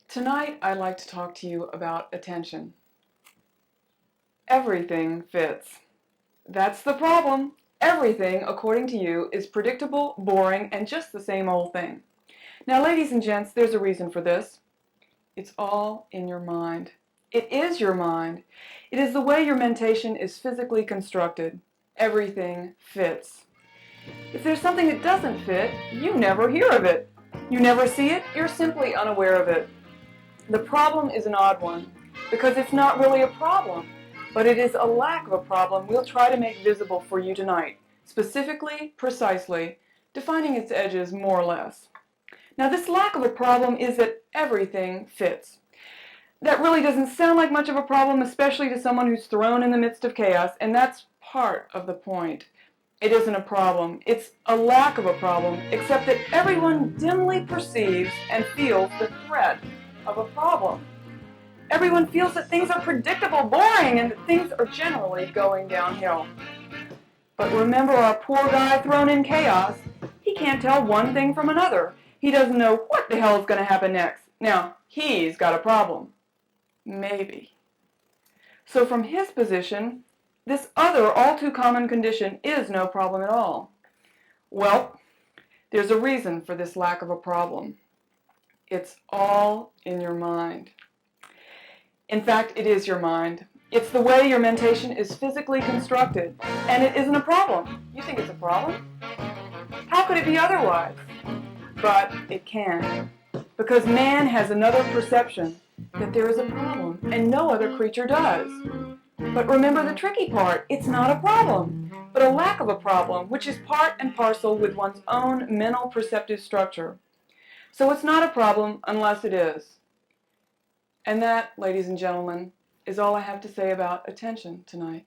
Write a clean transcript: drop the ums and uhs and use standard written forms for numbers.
Tonight, I'd like to talk to you about attention. Everything fits. That's the problem. Everything, according to you, is predictable, boring, and just the same old thing. Now, ladies and gents, there's a reason for this. It's all in your mind. It is your mind. It is the way your mentation is physically constructed. Everything fits. If there's something that doesn't fit, you never hear of it. You never see it, you're simply unaware of it. The problem is an odd one, because it's not really a problem, but it is a lack of a problem we'll try to make visible for you tonight, specifically, precisely, defining its edges more or less. Now, this lack of a problem is that everything fits. That really doesn't sound like much of a problem, especially to someone who's thrown in the midst of chaos, and that's part of the point. It isn't a problem. It's a lack of a problem, except that everyone dimly perceives and feels the threat of a problem. Everyone feels that things are predictable, boring, and that things are generally going downhill. But remember our poor guy thrown in chaos. He can't tell one thing from another. He doesn't know what the hell is going to happen next. Now, he's got a problem. Maybe. So from his position, this other all-too-common condition is no problem at all. Well, there's a reason for this lack of a problem. It's all in your mind. In fact, it is your mind. It's the way your mentation is physically constructed, and it isn't a problem. You think it's a problem? How could it be otherwise? But it can, because man has another perception that there is a problem, and no other creature does. But remember the tricky part, it's not a problem, but a lack of a problem, which is part and parcel with one's own mental perceptive structure. So it's not a problem unless it is. And that, ladies and gentlemen, is all I have to say about attention tonight.